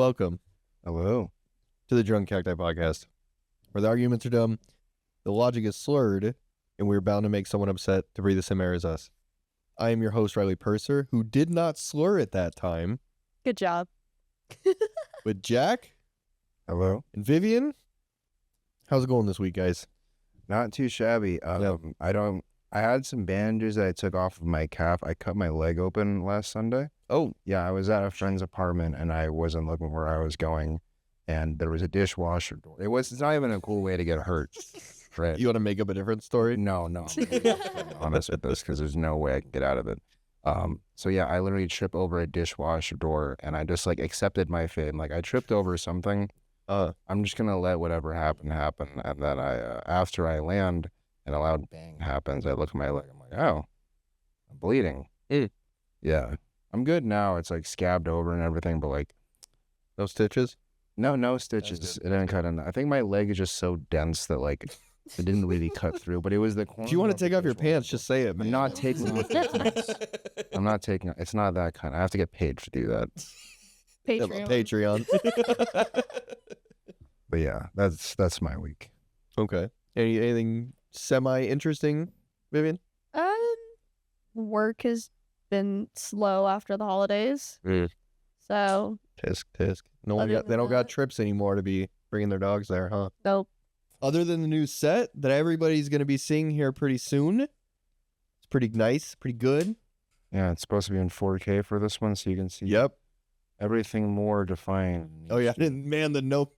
Welcome Hello. to the Drunken Cacti podcast, where the arguments are dumb, the logic is slurred, and we're bound to make someone upset to breathe the same air as us. I am your host, Riley Purser, who did not slur at that time, Good job. with Jack Hello. and Vivian. How's it going this week, guys? Not too shabby. I had some bandages that I took off of my calf. I cut my leg open last Sunday. Oh, Yeah, I was at a friend's apartment and I wasn't looking where I was going, and there was a dishwasher door. It's not even a cool way to get hurt. Right. you want to make up a different story? No. I'm being honest with this because there's no way I can get out of it. So yeah, I literally tripped over a dishwasher door and I just accepted my fate. Like, I tripped over something. I'm just gonna let whatever happen. And then after I land and a loud bang happens, I look at my leg. I'm like, oh, I'm bleeding. Yeah, I'm good now. It's scabbed over and everything, but No stitches? no stitches. It didn't cut in. I think my leg is just so dense that it didn't really cut through. But it was the corner. If you want to of take the off your dishwasher pants, door. just say it, man. I'm not taking off my pants. I'm not taking. It's not that kind. I have to get paid to do that. Patreon. Patreon. But yeah, that's my week. Okay. Anything semi-interesting, Vivian? Work has been slow after the holidays. So, Tisk. No one Other got. They than don't got that- trips anymore to be bringing their dogs there, huh? nope. Other than the new set that everybody's going to be seeing here pretty soon, it's pretty nice, pretty good. Yeah, it's supposed to be in 4K for this one, so you can see Yep. everything more defined. Oh yeah, man, the no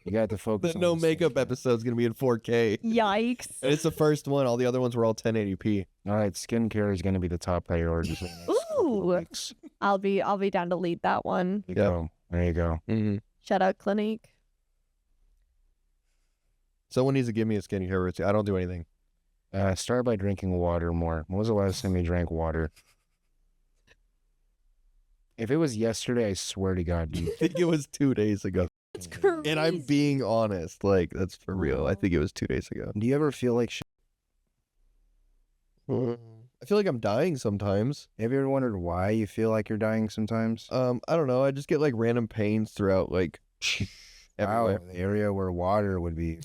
You got to focus. on no the makeup skin. episode's going to be in 4K. Yikes. And it's the first one. All the other ones were all 1080p. All right, skincare is going to be the top priority. for the next couple of Ooh. weeks. I'll be down to lead that one. There you go. There you go. Mm-hmm. Shout out Clinique. Someone needs to give me a skincare routine. I don't do anything. Start by drinking water more. When was the last time you drank water? If it was yesterday, I swear to God, I think it was 2 days ago. It's crazy. And I'm being honest. That's for real. I think it was 2 days ago. Do you ever feel like shit? I feel like I'm dying sometimes. Have you ever wondered why you feel like you're dying sometimes? I don't know. I just get random pains throughout Wow, everywhere. the area where water would be.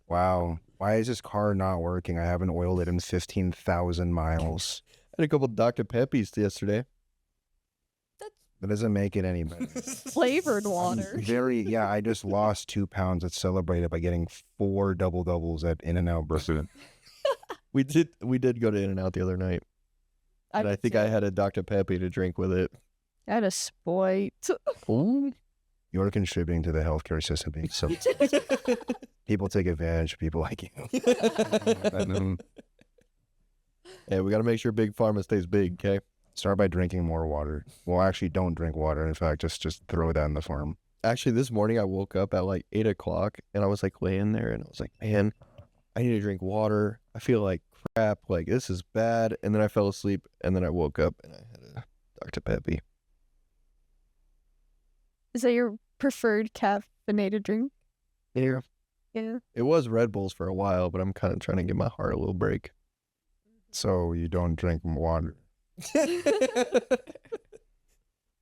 Wow. Why is this car not working? I haven't oiled it in 15,000 miles. I had a couple Dr. Peppies yesterday. That doesn't make it any better. Flavored water. I just lost 2 pounds. Let's celebrate it by getting 4 doubles at In-N-Out Brooklyn. We did go to In-N-Out the other night. And I think I had a Dr. Peppy to drink with it. I had a spoit. Ooh. You're contributing to the healthcare system being so people take advantage of people like you. Yeah, we got to make sure Big Pharma stays big, okay? Start by drinking more water. Well, actually, don't drink water. In fact, just throw that in the farm. Actually, this morning I woke up at 8 o'clock and I was laying there and I was like, man, I need to drink water. I feel like crap. This is bad. And then I fell asleep and then I woke up and I had a Dr. Peppy. Is that your preferred caffeinated drink? Yeah. Yeah. It was Red Bulls for a while, but I'm kind of trying to give my heart a little break. So you don't drink water.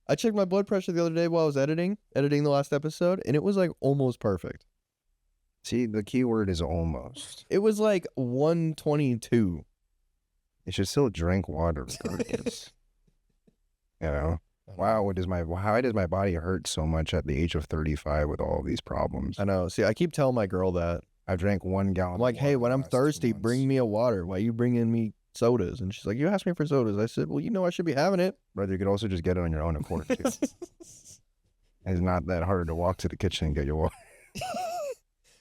I checked my blood pressure the other day while I was editing the last episode, and it was almost perfect. See, the key word is almost. It was 122. You should still drink water regardless. You know? Wow, why does my body hurt so much at the age of 35 with all of these problems? I know. See, I keep telling my girl that. I drank 1 gallon. I'm like, hey, when I'm the last 2 thirsty, months. bring me a water. Why are you bringing me sodas? And she's like, you asked me for sodas. I said, well, I should be having it. Brother, you could also just get it on your own accord, too. It's not that hard to walk to the kitchen and get your water.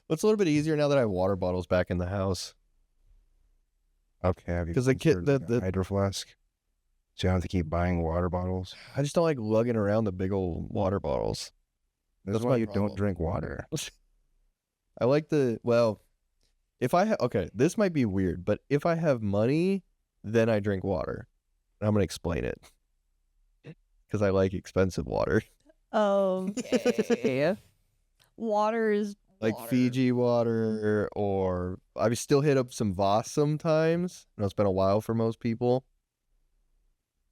It's a little bit easier now that I have water bottles back in the house. Okay, have you 'Cause the kid- considered the- a hydro flask? So you don't have to keep buying water bottles? I just don't like lugging around the big old water bottles. That's That's why my you problem. don't drink water. I like if I okay, this might be weird, but if I have money, then I drink water. And I'm going to explain it. Because I like expensive water. Okay. Water is Like water. Fiji water, or I still hit up some Voss sometimes. I know it's been a while for most people.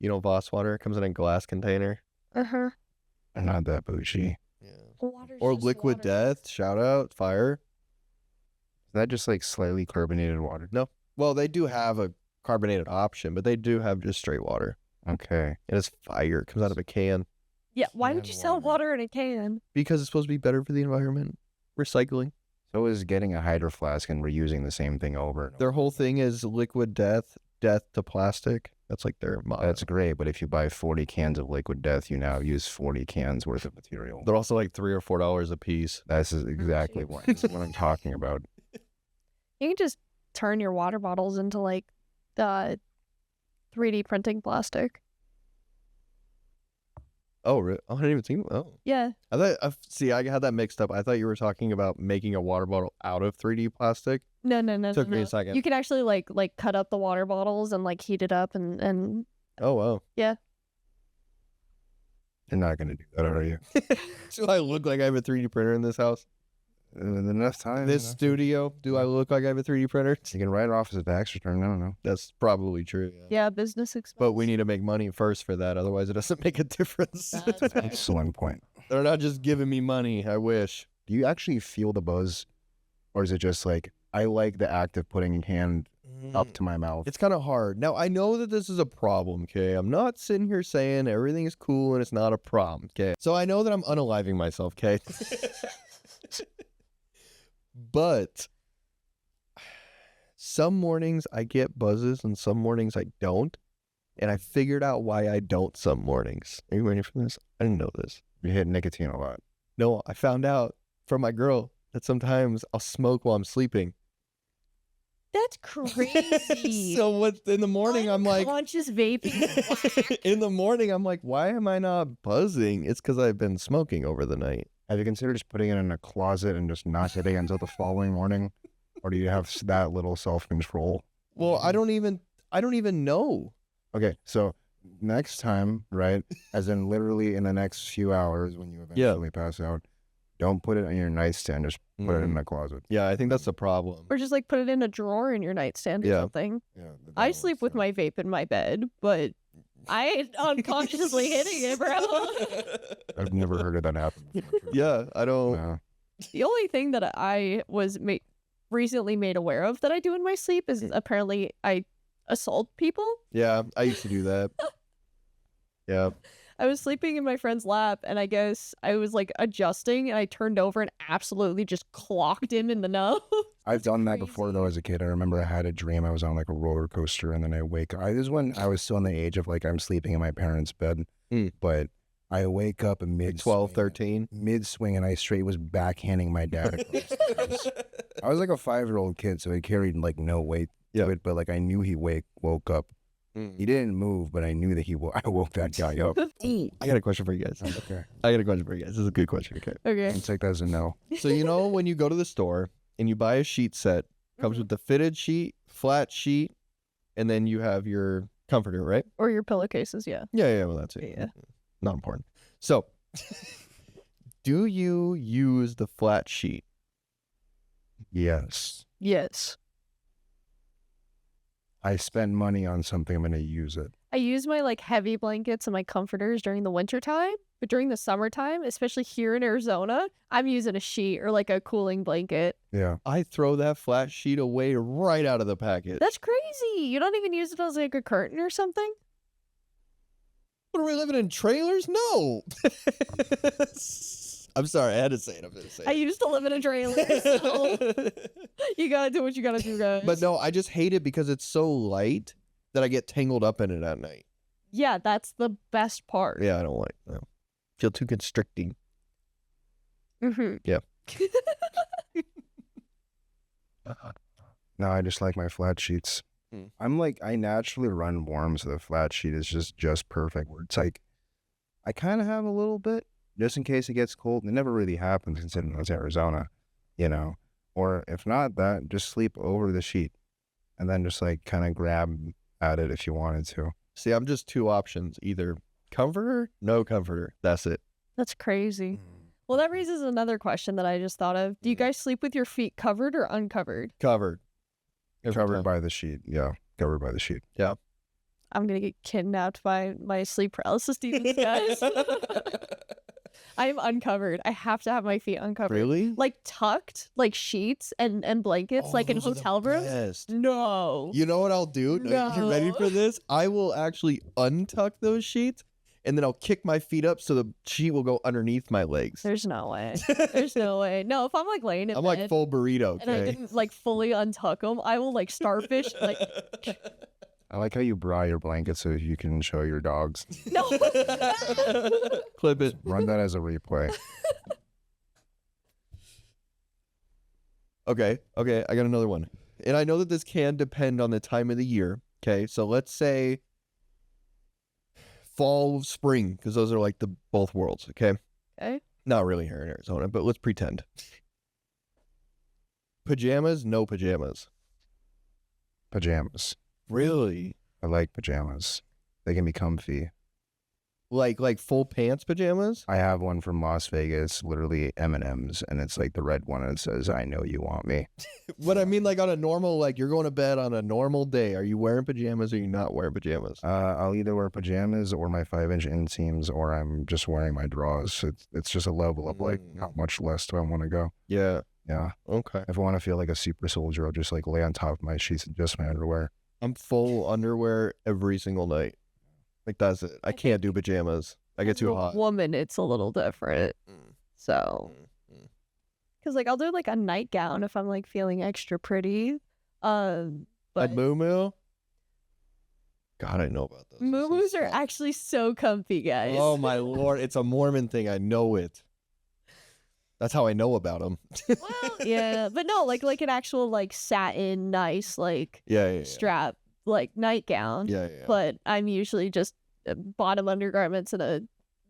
Voss water comes in a glass container. Uh-huh. They're not that bougie. Yeah. Water's Or just liquid water. death. Shout out fire. Is that just like slightly carbonated water? No. Well, they do have a carbonated option, but they do have just straight water. Okay. And it's fire. It comes out of a can. Yeah, why would Canned you sell water. water in a can? Because it's supposed to be better for the environment. Recycling. So is getting a hydro flask and reusing the same thing over and Their over whole again. thing is liquid death, death to plastic. That's like their motto. That's great, but if you buy 40 cans of liquid death, you now use 40 cans worth of material. They're also like $3 or $4 a piece. This is exactly what I'm talking about. You can just turn your water bottles into like the 3D printing plastic. Oh, really? Oh, I didn't even think. Oh, Yeah. I thought. See, I had that mixed up. I thought you were talking about making a water bottle out of 3D plastic. No. Took me no. a second. You can actually like cut up the water bottles and like heat it up and Oh, wow. You're not going to do that, are you? Do I look like I have a 3D printer in this house? Enough time. This enough. studio? Do I look like I have a 3D printer? You can write it off as a tax return. I don't know. That's probably true. yeah, business expense. But we need to make money first for that. Otherwise, it doesn't make a difference. That's right. Excellent point. They're not just giving me money. I wish. Do you actually feel the buzz? Or is it just like, I like the act of putting a hand up to my mouth? It's kind of hard. Now, I know that this is a problem, okay? I'm not sitting here saying everything is cool and it's not a problem, okay? So I know that I'm unaliving myself, okay? But some mornings I get buzzes and some mornings I don't. And I figured out why I don't some mornings. Are you ready for this? I didn't know this. You hit nicotine a lot. No, I found out from my girl that sometimes I'll smoke while I'm sleeping. That's crazy. So what in the morning I'm like Unconscious vaping. in the morning I'm like, why am I not buzzing? It's because I've been smoking over the night. Have you considered just putting it in a closet and just not hitting it until the following morning? Or do you have that little self-control? Well, I don't even know. Okay, so next time, right, as in literally in the next few hours when you Yeah. eventually pass out, don't put it on your nightstand, just put it in a closet. Yeah, I think that's the problem. Or just like put it in a drawer in your nightstand or Yeah. something. Yeah, I sleep with my vape in my bed, but I ain't unconsciously hitting it, bro. I've never heard of that happen before. Yeah, I don't. No. The only thing that I was recently made aware of that I do in my sleep is apparently I assault people. Yeah, I used to do that. Yeah. I was sleeping in my friend's lap and I guess I was like adjusting and I turned over and absolutely just clocked him in the nose. I've done that before though as a kid. I remember I had a dream I was on like a roller coaster and then I wake up. This is when I was still in the age of like I'm sleeping in my parents' bed. But I wake up in mid 12, 13. mid swing and I straight was backhanding my dad across the face. I was like a 5-year-old kid, so I carried like no weight to it, but like I knew he woke up. He didn't move, but I knew that I woke that guy up. I got a question for you guys. Okay. I got a question for you guys. This is a good question. Okay. Okay. I'll take that as a no. So you know when you go to the store and you buy a sheet set, comes with the fitted sheet, flat sheet, and then you have your comforter, right? Or your pillowcases, yeah. Yeah, well that's it. Yeah. Not important. So do you use the flat sheet? Yes. Yes. I spend money on something, I'm going to use it. I use my like heavy blankets and my comforters during the winter time, but during the summertime, especially here in Arizona, I'm using a sheet or like a cooling blanket. Yeah. I throw that flat sheet away right out of the packet. That's crazy. You don't even use it as like a curtain or something? What are we living in trailers? No. I'm sorry, I had to say it. I'm gonna say I it. used to live in a trailer. So you gotta do what you gotta do, guys. But no, I just hate it because it's so light that I get tangled up in it at night. Yeah, that's the best part. Yeah, I don't like that. Feel too constricting. Mm-hmm. Yeah. No, I just like my flat sheets. I'm like, I naturally run warm, so the flat sheet is just perfect. Where it's like, I kind of have a little bit, just in case it gets cold. It never really happens considering it's Arizona, you know? Or if not that, just sleep over the sheet and then just like kind of grab at it if you wanted to. See, I'm just two options. Either comforter, no comforter. That's it. That's crazy. Well, that raises another question that I just thought of. Do you guys sleep with your feet covered or uncovered? Covered. Every Covered time. by the sheet. Yeah, covered by the sheet. I'm gonna get kidnapped by my sleep paralysis demons, guys. I'm uncovered. I have to have my feet uncovered. Really? Like tucked, like sheets and blankets, like in those are the hotel rooms. best. No. You know what I'll do? No. You ready for this? I will actually untuck those sheets, and then I'll kick my feet up so the sheet will go underneath my legs. There's no way. There's no way. No, if I'm like laying in I'm bed like full burrito, and I okay? didn't like fully untuck them, I will like starfish. Like, I like how you bra your blanket so you can show your dogs. no. Clip it. Run that as a replay. Okay, I got another one. And I know that this can depend on the time of the year, okay? So let's say fall, spring, because those are like the both worlds, okay? Okay. Not really here in Arizona, but let's pretend. Pajamas, no pajamas. Pajamas. Really? I like pajamas. They can be comfy. Like full pants pajamas? I have one from Las Vegas, literally M&M's, and it's like the red one, and it says, "I know you want me." What I mean, like on a normal, like you're going to bed on a normal day. Are you wearing pajamas or are you not wearing pajamas? I'll either wear pajamas or my 5-inch inseams, or I'm just wearing my drawers. It's just a level of like, how much less do I want to go? Yeah. Yeah. Okay. If I want to feel like a super soldier, I'll just like lay on top of my sheets and just my underwear. I'm full underwear every single night. Like that's it. I can't do pajamas. I get too hot. Woman, it's a little different. So, because like I'll do like a nightgown if I'm like feeling extra pretty. But At Moo. God, I know about those. moo-moos are actually so comfy, guys. Oh my lord, it's a Mormon thing. I know it. That's how I know about them. Well, yeah, but no, like an actual like satin, nice like Yeah. strap like nightgown. Yeah. But I'm usually just bottom undergarments and a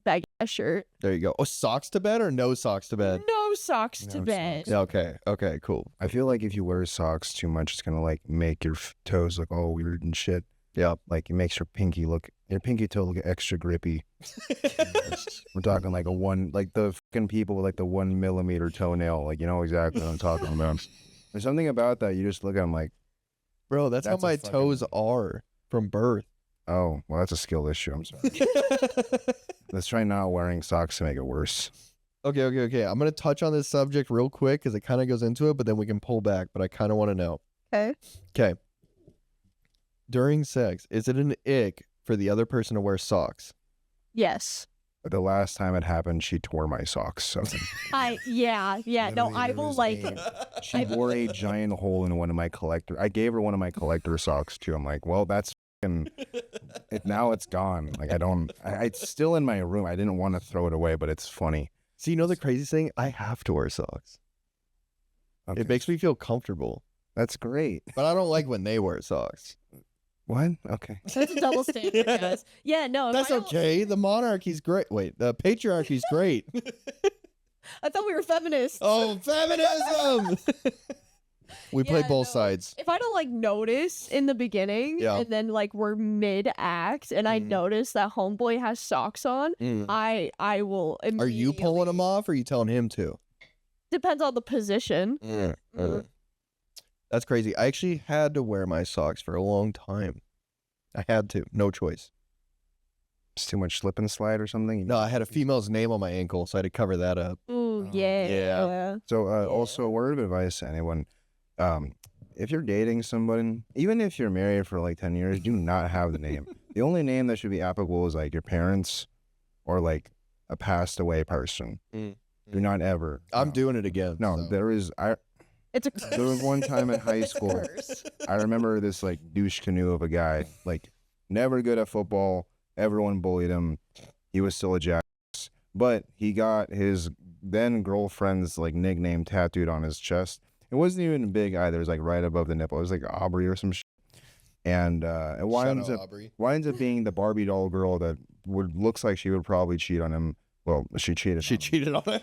baggy shirt. There you go. Oh, socks to bed or no socks to bed? No socks to No bed. Yeah, okay, cool. I feel like if you wear socks too much, it's gonna like make your toes look all weird and shit. Yeah. Like it makes your pinky toe look extra grippy. We're talking like the fucking people with like the 1 millimeter toenail. Like, you know exactly what I'm talking about. There's something about that. You just look at them like, Bro, that's how That's a my fucking- toes are from birth. oh, well, that's a skill issue. I'm sorry. Let's try not wearing socks to make it worse. Okay. I'm going to touch on this subject real quick because it kind of goes into it, but then we can pull back. But I kind of want to know. Okay. During sex, is it an ick for the other person to wear socks? Yes. But the last time it happened, she tore my socks. So Yeah. No, Literally, I there will was like. she wore a giant hole in one of my collector. I gave her one of my collector socks too. I'm like, well, that's now it's gone. Like it's still in my room. I didn't want to throw it away, but it's funny. So you know the craziest thing? I have to wear socks. Okay. It makes me feel comfortable. That's great. But I don't like when they wear socks. What? Okay. That's a double standard, guys. Yeah, no. if That's I don't- okay. The monarchy's great. Wait, the patriarchy's great. I thought we were feminists. Oh, feminism! We play Yeah, both no. sides. If I don't like notice in the beginning Yeah. and then like we're mid act and I notice that homeboy has socks on, I will Are you pulling them immediately- off or are you telling him to? Depends on the position. That's crazy. I actually had to wear my socks for a long time. I had to. No choice. It's too much slip and slide or something. No, I had a female's name on my ankle, so I had to cover that up. Ooh, Oh, yeah. So also a word of advice to anyone. If you're dating someone, even if you're married for like 10 years, do not have the name. The only name that should be applicable is like your parents or like a passed away person. Do not ever. I'm no. doing it again. No, so. there It's a was one time in high school. curse. I remember this like douche canoe of a guy, like never good at football. Everyone bullied him. He was still a jackass, but he got his then girlfriend's like nickname tattooed on his chest. It wasn't even big either. It was like right above the nipple. It was like Aubrey or some shit. And it winds up being the Barbie doll girl that looks like she would probably cheat on him. Well, she cheated. She on him. cheated on him.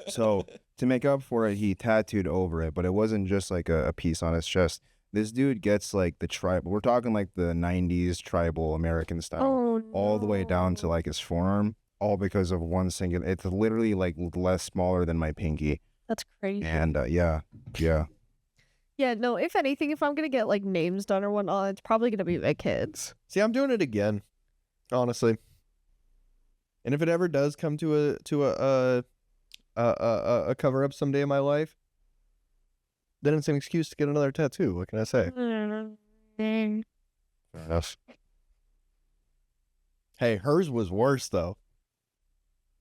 So to make up for it, he tattooed over it, but it wasn't just like a piece on his chest. This dude gets like the tribal. We're talking like the 90s tribal American style, Oh, all the way down to no. like his forearm, all because of one single. It's literally like less smaller than my pinky. That's crazy. And yeah. Yeah, no, if anything, if I'm going to get like names done or whatnot, it's probably going to be my kids. See, I'm doing it again. Honestly. And if it ever does come to a cover up someday in my life, then it's an excuse to get another tattoo. What can I say? Fair enough. Hey, hers was worse though.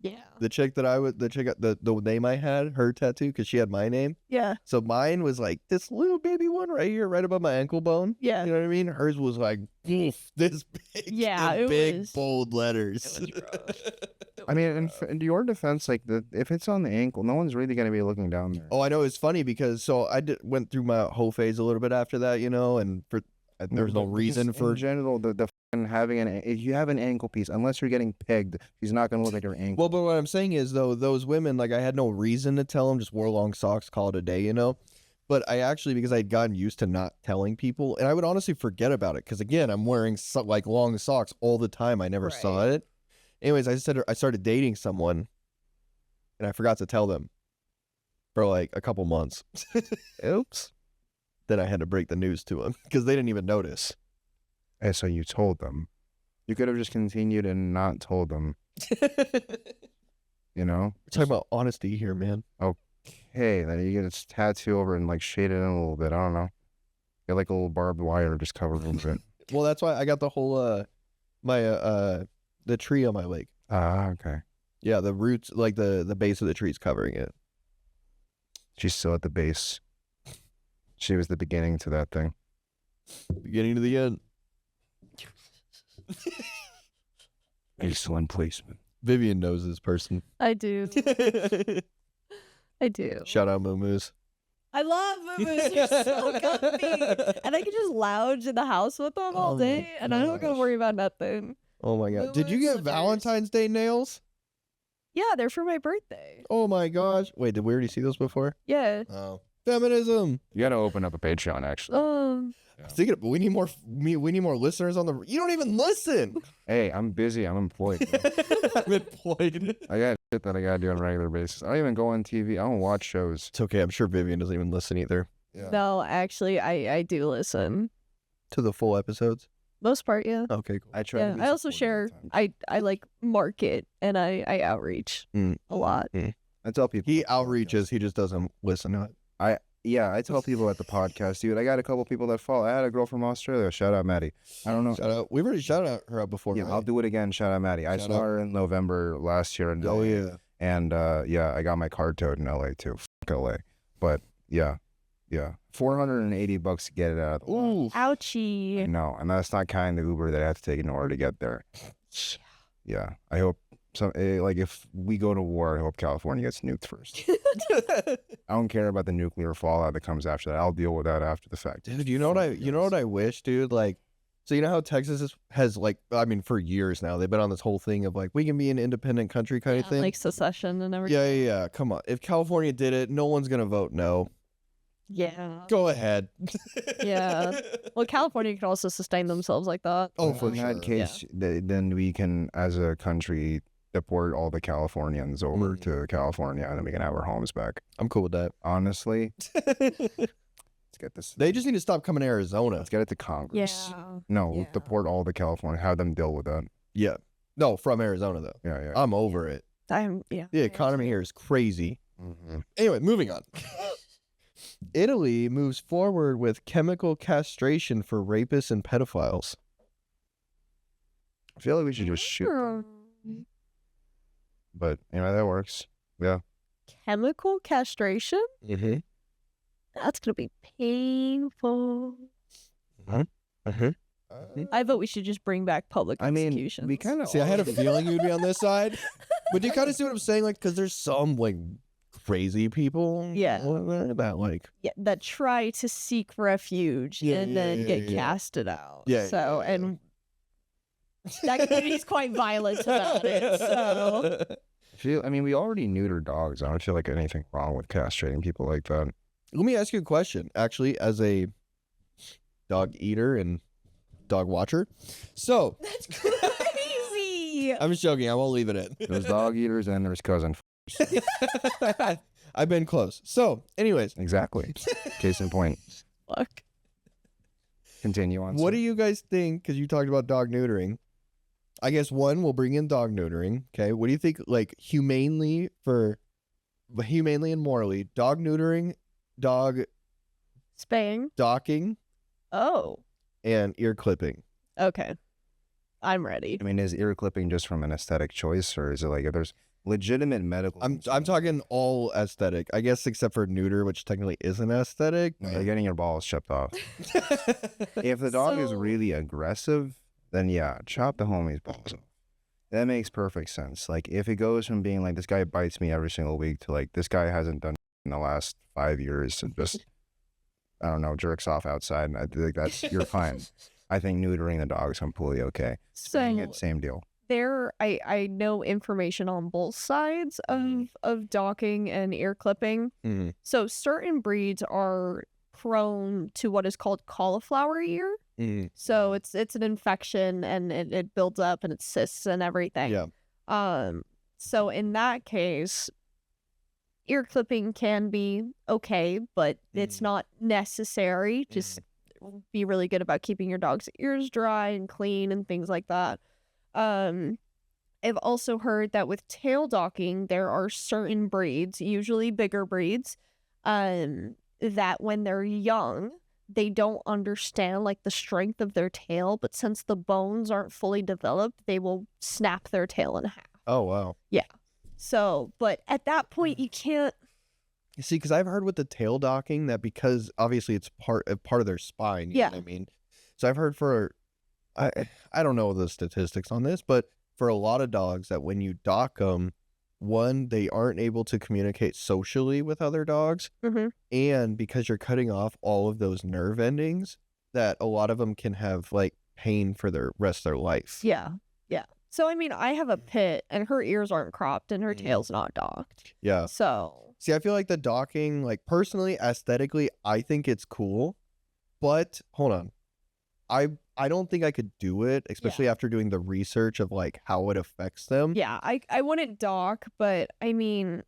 Yeah. The chick the name I had, her tattoo, because she had my name. Yeah. So mine was like this little baby one right here, right above my ankle bone. Yeah. You know what I mean? Hers was like this big, Yeah, in it big was- bold letters. It was rough. I mean, in your defense, like if it's on the ankle, no one's really gonna be looking down there. Oh, I know. It's funny because went through my whole phase a little bit after that, you know, and there was no reason for in general the fucking having if you have an ankle piece, unless you're getting pegged, she's not gonna look at your ankle. Well, but what I'm saying is though, those women, like I had no reason to tell them, just wore long socks, call it a day, you know. But I actually, because I'd gotten used to not telling people, and I would honestly forget about it because again, I'm wearing like long socks all the time. I never saw Right. it. Anyways, I started dating someone, and I forgot to tell them for like a couple months. Oops. Then I had to break the news to them because they didn't even notice. And so you told them. You could have just continued and not told them. You know. We're talking about honesty here, man. Hey, then you get its tattoo over and like shade it in a little bit. I don't know. Get like a little barbed wire just cover a little bit. Well, that's why I got the whole the tree on my leg. Ah, okay. Yeah, the roots, like the base of the tree's covering it. She's still at the base. She was the beginning to that thing. Beginning to the end. Excellent placement. Vivian knows this person. I do. I do. Shout out Moo-Moos. I love movies. They're so comfy. And I can just lounge in the house with them all Oh my day, and I don't gotta gosh. worry about nothing. Oh my god. Did you Moo-Moo get slippers. Valentine's Day nails? Yeah, they're for my birthday. Oh my gosh. Wait, did we already see those before? Yeah. Oh. Feminism. You gotta open up a Patreon, actually. Thinking of, we need more listeners on the. You don't even listen. Hey, I'm busy. I'm employed. I'm employed. I got shit that I gotta do on a regular basis. I don't even go on TV. I don't watch shows. It's okay. I'm sure Vivian doesn't even listen either. Yeah. No, actually, I do listen. To the full episodes. Most part, yeah. Okay, cool. I try. Yeah, to be I also supportive share. at times. I like market and I outreach Mm. a lot. I tell people He at the podcast. outreaches. He just doesn't listen to it. Yeah, I tell people at the podcast, dude. I got a couple people that follow. I had a girl from Australia. Shout out Maddie. I don't know. Shout out. We've already shouted her out before. Yeah, right? I'll do it again. Shout out Maddie. I Shout saw out. her in November last year. In Oh LA. yeah. And yeah, I got my car towed in LA too. Fuck LA. But yeah. $480 to get it out of the lot. Ooh. Ouchie. No, and that's not kind of Uber that I have to take in order to get there. Yeah, I hope like if we go to war, I hope California gets nuked first. I don't care about the nuclear fallout that comes after that. I'll deal with that after the fact. Dude, you know what I wish, dude? Like, so you know how Texas has like, I mean, for years now, they've been on this whole thing of like, we can be an independent country kind of thing. Like secession and everything. Yeah. Come on. If California did it, no one's going to vote no. Yeah. Go ahead. Yeah. Well, California could also sustain themselves like that. Oh, In for that sure. case, then we can, as a country, deport all the Californians over to California, and then we can have our homes back. I'm cool with that. Honestly, let's get this. They just need to stop coming to Arizona. Let's get it to Congress. Yeah. No, Yeah. deport all the California. Have them deal with that. Yeah. No, from Arizona, though. Yeah. I'm over it. Yeah. The economy here is crazy. Mm-hmm. Anyway, moving on. Italy moves forward with chemical castration for rapists and pedophiles. I feel like we should just shoot them. But anyway, that works. Yeah. Chemical castration? Mm-hmm. That's gonna be painful. I vote we should just bring back public I mean, executions. we kind of See, I had a feeling you'd be on this side, but do you kind of see what I'm saying? Like, because there's some like crazy people, Yeah. that like, that try to seek refuge Yeah, and yeah, then yeah, get yeah. casted out. Yeah, So yeah, yeah. and that community's quite violent about it. So I mean, we already neuter dogs. I don't feel like anything wrong with castrating people like that. Let me ask you a question, actually, as a dog eater and dog watcher. So, that's crazy. I'm just joking. I won't leave it in. There's dog eaters and there's cousin. I've been close. So, anyways, Exactly. Case in point. Fuck. Continue on. what do you guys think? Because you talked about dog neutering. I guess one, we'll bring in dog neutering. Okay, what do you think? Like humanely and morally, dog neutering, dog Spaying. docking, Oh, and ear clipping. okay. I'm ready. I mean, is ear clipping just from an aesthetic choice, or is it like if there's legitimate medical? I'm talking all aesthetic, I guess, except for neuter, which technically isn't aesthetic. No, you're getting your balls chopped off. If the dog is So- really aggressive, then yeah, chop the homie's balls off. That makes perfect sense. Like if it goes from being like this guy bites me every single week to like this guy hasn't done in the last 5 years and just I don't know jerks off outside, and I think that's you're fine. I think neutering the dog is completely okay. Spaying it, same deal. I know information on both sides of docking and ear clipping. Mhm. So certain breeds are prone to what is called cauliflower ear. Mhm. So it's an infection and it builds up and it cysts and everything. Yeah. So in that case, ear clipping can be okay, but it's not necessary. Just be really good about keeping your dog's ears dry and clean and things like that. I've also heard that with tail docking, there are certain breeds, usually bigger breeds, that when they're young, they don't understand like the strength of their tail, but since the bones aren't fully developed, they will snap their tail in half. Oh wow. So, but at that point, you can't. You see, because I've heard with the tail docking that because obviously it's part of their spine. You know what I mean? So I've heard I don't know the statistics on this, but for a lot of dogs that when you dock them, one, they aren't able to communicate socially with other dogs. Mhm. And because you're cutting off all of those nerve endings, that a lot of them can have like pain for their rest of their life. Yeah. So, I mean, I have a pit and her ears aren't cropped and her tail's not docked. Yeah. So, See, I feel like the docking, like personally, aesthetically, I think it's cool. But hold on. I don't think I could do it, especially after doing the research of like how it affects them. yeah, I wouldn't dock, but I mean,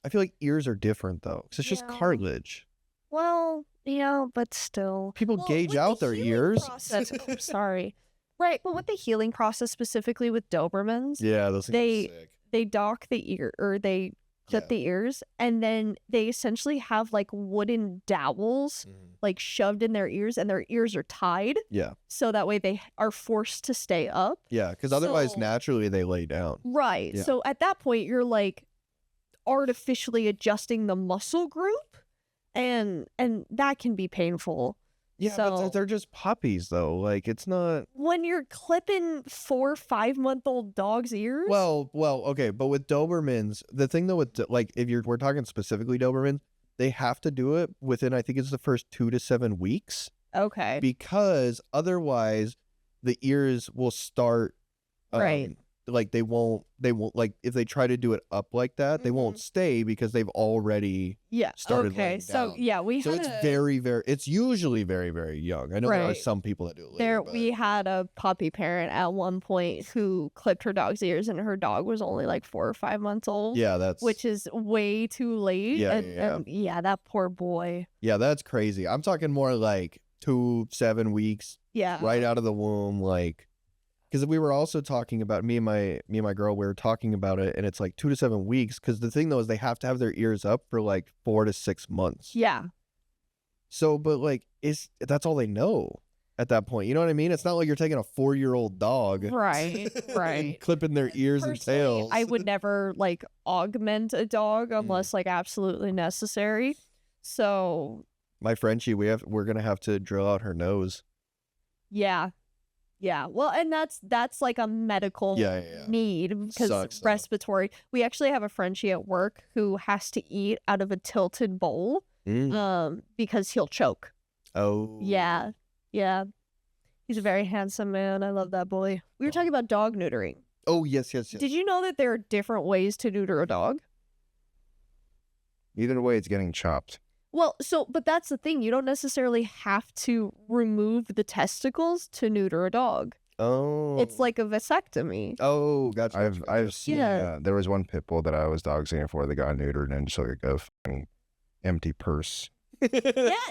I feel like ears are different though, because it's just Yeah. cartilage. well, yeah, but still. People Well, gauge with the out their healing ears. process- oh, sorry. Right, but with the healing process specifically with Dobermans, Yeah, those things They- are sick. they dock the ear or they clip Yeah. the ears and then they essentially have like wooden dowels like shoved in their ears and their ears are tied Yeah, so that way they are forced to stay up. yeah, because otherwise So- naturally they lay down. Right. Yeah. So at that point you're like artificially adjusting the muscle group and that can be painful. Yeah, but So- they're just puppies though. Like it's not. When you're clipping 4 or 5-month-old dogs' ears? Well, okay, but with Dobermans, the thing though with like if we're talking specifically Dobermans, they have to do it within I think it's the first 2 to 7 weeks okay. because otherwise the ears will start Right. like they won't like if they try to do it up like that, they won't stay because they've already Yeah. started Okay. laying So down. yeah, we so had it's a- it's usually very, very young. I know there are Right. some people that do it later. There, but- we had a puppy parent at one point who clipped her dog's ears, and her dog was only like 4 or 5 months old. Yeah, that's which is way too late. Yeah, and yeah, that poor boy. yeah, that's crazy. I'm talking more like 2-7 weeks Yeah, right out of the womb, like because we were also talking about me and my girl. We were talking about it, and it's like 2 to 7 weeks. Because the thing though is they have to have their ears up for like 4 to 6 months. Yeah, So, but like, that's all they know at that point? You know what I mean? It's not like you're taking a 4-year-old dog, right, and right. clipping their ears and Personally, tails. I would never like augment a dog unless like absolutely necessary. So My Frenchie, we're gonna have to drill out her nose. yeah. Well, and that's like a medical Yeah. need because Sucks, though. respiratory. We actually have a Frenchie at work who has to eat out of a tilted bowl because he'll choke. Oh. Yeah. He's a very handsome man. I love that boy. We were talking about dog neutering. Oh yes. Did you know that there are different ways to neuter a dog? Either way, it's getting chopped. Well, but that's the thing. You don't necessarily have to remove the testicles to neuter a dog. Oh. It's like a vasectomy. Oh, gotcha. I've seen. Yeah. There was one pit bull that I was dog sitting for that got neutered and just like a fucking empty purse. Yeah,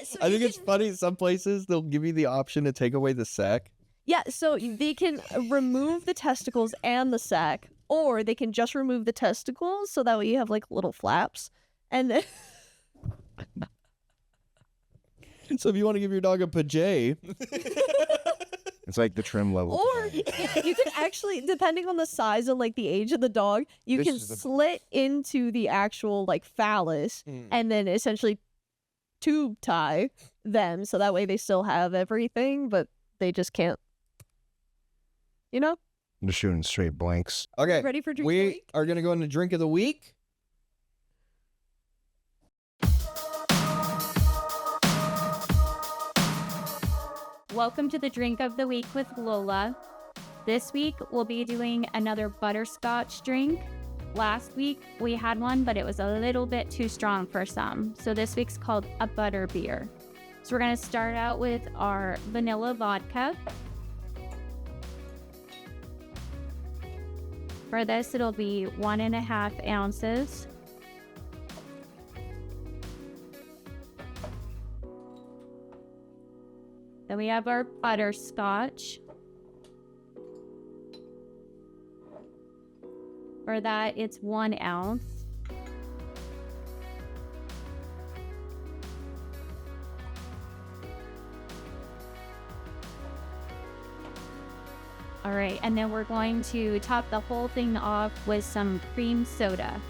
so I you think it's can- funny. Some places they'll give you the option to take away the sack. Yeah, so they can remove the testicles and the sac, or they can just remove the testicles, so that way you have like little flaps, and then So if you want to give your dog a pajay, It's like the trim level. or yeah, you can actually, depending on the size and like the age of the dog, you This can is the- slit into the actual like phallus, and then essentially tube tie them, so that way they still have everything, but they just can't. You know? I'm just shooting straight blanks. okay, Ready for drink of the we week? are gonna go into drink of the week. Welcome to the Drink of the Week with Lola. This week we'll be doing another butterscotch drink. Last week we had one, but it was a little bit too strong for some. So this week's called a butter beer. So we're going to start out with our vanilla vodka. For this, it'll be 1.5 ounces. Then we have our butterscotch. For that, it's 1 ounce. All right, and then we're going to top the whole thing off with some cream soda.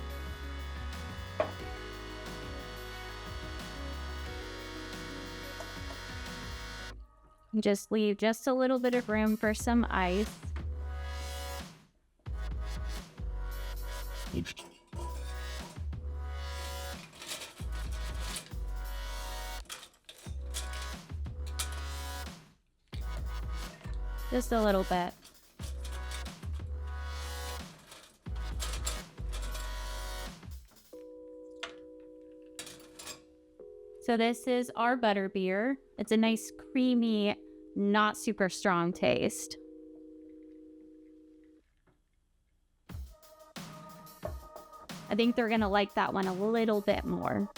Just leave just a little bit of room for some ice. Just a little bit. So this is our butter beer. It's a nice creamy, not super strong taste. I think they're gonna like that one a little bit more.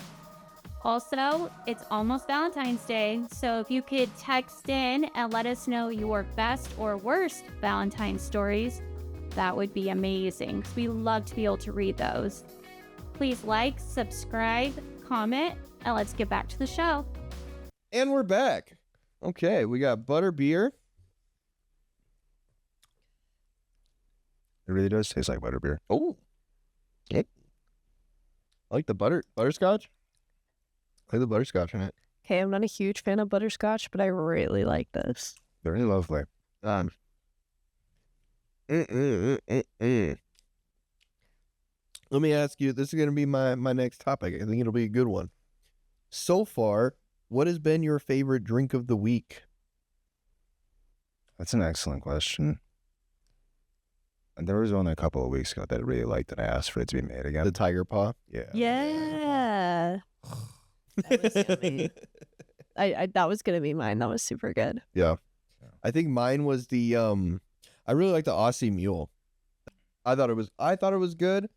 Also, it's almost Valentine's Day, so if you could text in and let us know your best or worst Valentine's stories, that would be amazing, because we love to be able to read those. Please like, subscribe, comment, and let's get back to the show. And we're back. Okay, we got butter beer. It really does taste like butterbeer. Oh, I like the butterscotch. I like the butterscotch in it. Okay, I'm not a huge fan of butterscotch, but I really like this. Very lovely. Let me ask you. This is gonna be my next topic. I think it'll be a good one. So far, what has been your favorite drink of the week? That's an excellent question. And there was only a couple of weeks ago that I really liked and I asked for it to be made again. The tiger paw. Yeah. Yeah. That was yummy. I that was gonna be mine. That was super good. Yeah. I think mine was the I really like the Aussie Mule. I thought it was good,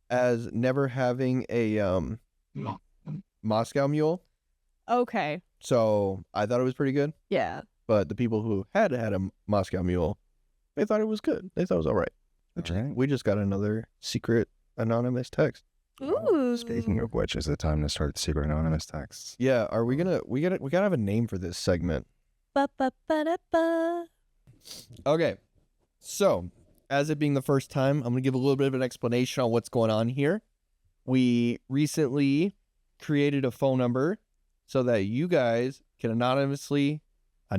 as never having a Moscow Mule. Okay. So I thought it was pretty good. Yeah. But the people who had a Moscow Mule, they thought it was good. They thought it was all right. All right. We just got another secret anonymous text. Ooh. Speaking of which, is it time to start secret anonymous texts? Yeah, are we gonna we gotta have a name for this segment. Ba-ba-ba-da-ba. Okay. So, as it being the first time, I'm gonna give a little bit of an explanation on what's going on here. We recently created a phone number so that you guys can anonymously You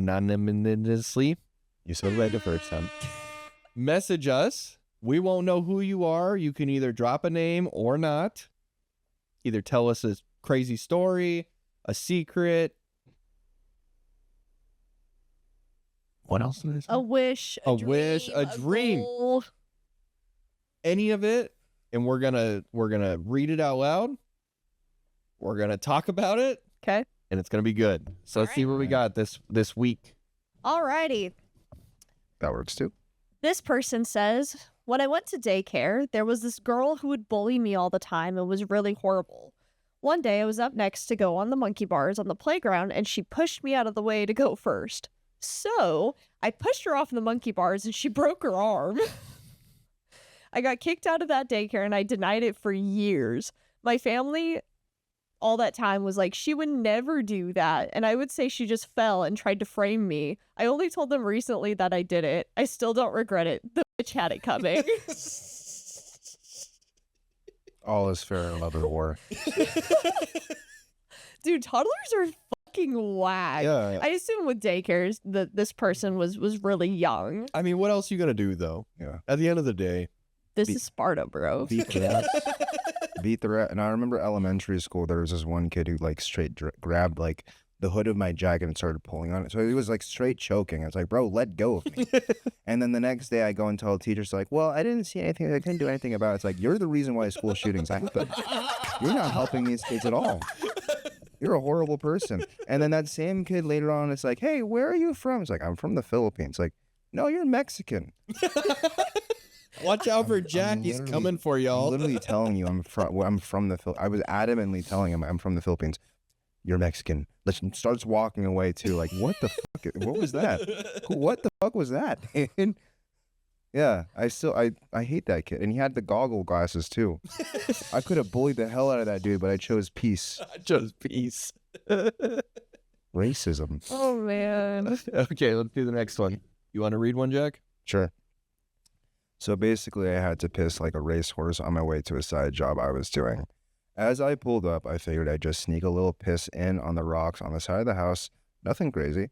said it right the first time. message us. We won't know who you are. You can either drop a name or not. Either tell us a crazy story, a secret. What else did I say? A wish. A wish, a dream. goal. Any of it, and we're gonna read it out loud. We're gonna talk about it, Okay. and it's gonna be good. So let's see what we got this week. Alrighty. That works too. This person says, when I went to daycare, there was this girl who would bully me all the time and was really horrible. One day I was up next to go on the monkey bars on the playground and she pushed me out of the way to go first. So I pushed her off the monkey bars and she broke her arm. I got kicked out of that daycare and I denied it for years. My family all that time was like, she would never do that. And I would say she just fell and tried to frame me. I only told them recently that I did it. I still don't regret it. The bitch had it coming. All is fair in love and war. Dude, toddlers are fucking whack. Yeah. I assume with daycares that this person was really young. I mean, what else you gonna do though? Yeah. At the end of the day, This is Sparta, bro. Beat the rat. Beat the rat. And I remember elementary school, there was this one kid who like straight grabbed like the hood of my jacket and started pulling on it. So he was like straight choking. I was like, bro, let go of me. And then the next day I go and tell the teachers like, well, I didn't see anything. I couldn't do anything about it. It's like, you're the reason why school shootings happen. You're not helping these kids at all. You're a horrible person. And then that same kid later on, it's like, hey, where are you from? It's like, I'm from the Philippines. Like, no, you're Mexican. watch out for Jack. He's literally- coming for y'all. I'm literally telling you I'm from the Philippines. I was adamantly telling him I'm from the Philippines. You're Mexican. Starts walking away too. Like, what the fuck? What was that? What the fuck was that? And yeah, I hate that kid. And he had the goggle glasses too. I could have bullied the hell out of that dude, but I chose peace. I chose peace. Racism. Oh, man. Okay, let's do the next one. You want to read one, Jack? Sure. So basically, I had to piss like a racehorse on my way to a side job I was doing. As I pulled up, I figured I'd just sneak a little piss in on the rocks on the side of the house. Nothing crazy.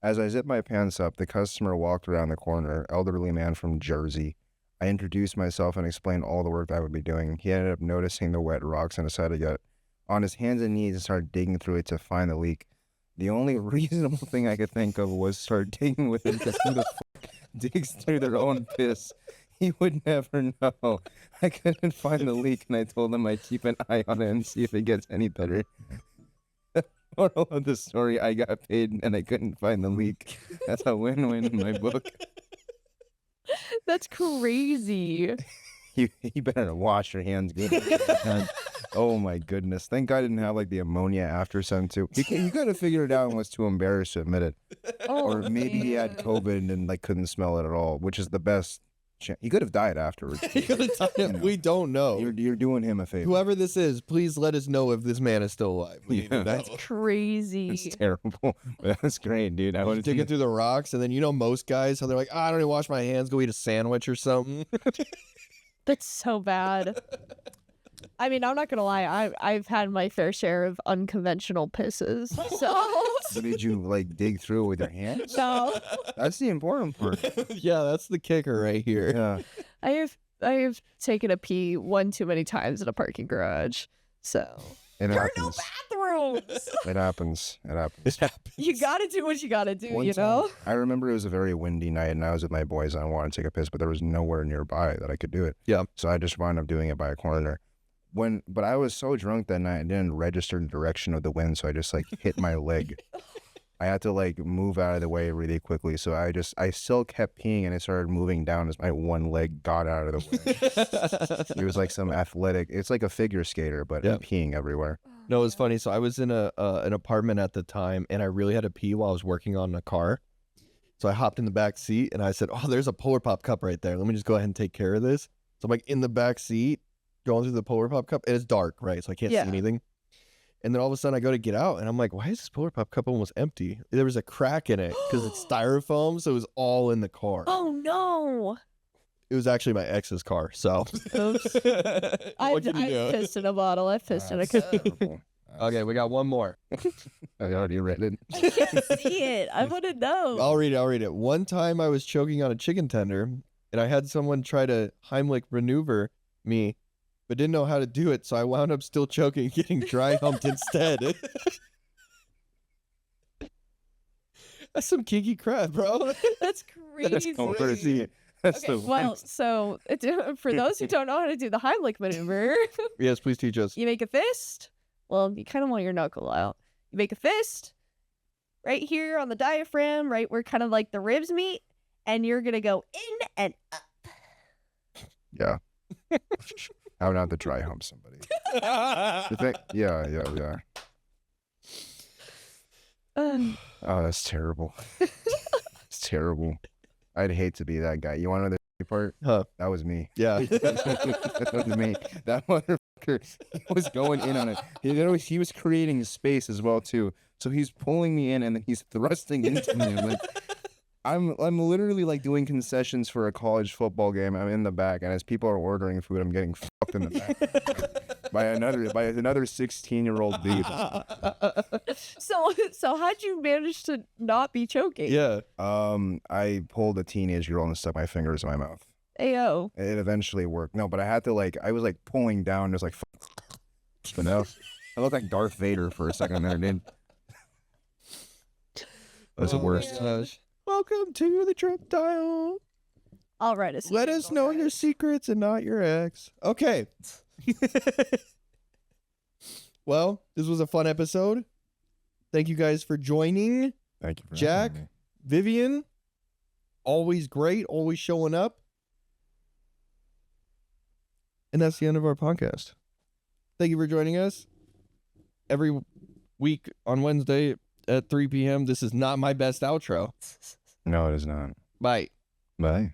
As I zipped my pants up, the customer walked around the corner, elderly man from Jersey. I introduced myself and explained all the work I would be doing. He ended up noticing the wet rocks and decided to get on his hands and knees and start digging through it to find the leak. The only reasonable thing I could think of was start digging with it because who the fuck digs through their own piss? He would never know. I couldn't find the leak, and I told him I'd keep an eye on it and see if it gets any better. Moral of the story, I got paid, and I couldn't find the leak. That's a win-win in my book. That's crazy. You better wash your hands good. Oh, my goodness. Thank God I didn't have, like, the ammonia after some, too. He could have figured it out and was too embarrassed to admit it. Oh, Or maybe he had man. COVID and, like, couldn't smell it at all, which is the best. He could have died afterwards. We don't know. You're doing him a favor. Whoever this is, please let us know if this man is still alive. We need to know. That's crazy. It's terrible. That's great, dude. I would Digging through the rocks, and then most guys, how they're like, I don't even wash my hands, go eat a sandwich or something. That's so bad. I mean, I'm not gonna lie. I've had my fair share of unconventional pisses. So So did you like dig through it with your hands? no, That's the important part. Yeah, that's the kicker right here. Yeah. I have taken a pee one too many times in a parking garage. So It there are no happens. bathrooms. It happens. It happens. It happens. You gotta do what you gotta do. One You know. time, I remember it was a very windy night, and I was with my boys, and I wanted to take a piss, but there was nowhere nearby that I could do it. Yeah. So I just wound up doing it by a corner. But I was so drunk that night, I didn't register the direction of the wind, so I just like hit my leg. I had to like move out of the way really quickly, so I still kept peeing, and it started moving down as my one leg got out of the way. It was like some athletic. It's like a figure skater, but Yeah. peeing everywhere. No, it was funny. So I was in an apartment at the time, and I really had to pee while I was working on a car. So I hopped in the back seat, and I said, "Oh, there's a Polar Pop cup right there. Let me just go ahead and take care of this." So I'm like in the back seat, going through the Polar Pop cup, and it's dark, right? So I can't Yeah. see anything. And then all of a sudden, I go to get out, and I'm like, "Why is this Polar Pop cup almost empty?" There was a crack in it because it's styrofoam, so it was all in the car. Oh no! It was actually my ex's car. So Oops. what I've can you do? pissed in a bottle. I've pissed in a That's cup. terrible. Okay, we got one more. I already read it. I can't see it. I want to know. I'll read it. One time I was choking on a chicken tender, and I had someone try to Heimlich maneuver me, but didn't know how to do it, so I wound up still choking, getting dry humped instead. That's some kinky crap, bro. That's crazy. crazy. That's Okay, the well, worst. so for those who don't know how to do the Heimlich maneuver, Yes, please teach us. you make a fist. Well, you kind of want your knuckle out. You make a fist right here on the diaphragm, right where kind of like the ribs meet, and you're gonna go in and up. Yeah. I would have to dry hump somebody. You think? Yeah. Um, Oh, that's terrible. terrible. I'd hate to be that guy. You want to know the part? Huh. That was me. Yeah. That was me. That motherfucker was going in on it. He was creating space as well too. So he's pulling me in and then he's thrusting into me. Like, I'm literally like doing concessions for a college football game. I'm in the back, and as people are ordering food, I'm getting fucked in the back by another 16-year-old dude. So how'd you manage to not be choking? Yeah. I pulled a teenage girl and stuck my fingers in my mouth. Ayo. It eventually worked. No, but I had to I was like pulling down, just like, but no, I looked like Darth Vader for a second there, dude. That's the worst. Gosh. Welcome to the Trip Dial. All right. Let us know your secrets and not your ex. Okay. Well, this was a fun episode. Thank you guys for joining. Thank you for Jack, having me. Vivian, always great, always showing up. And that's the end of our podcast. Thank you for joining us. Every week on Wednesday at 3 p.m. This is not my best outro. No, it is not. Bye. Bye.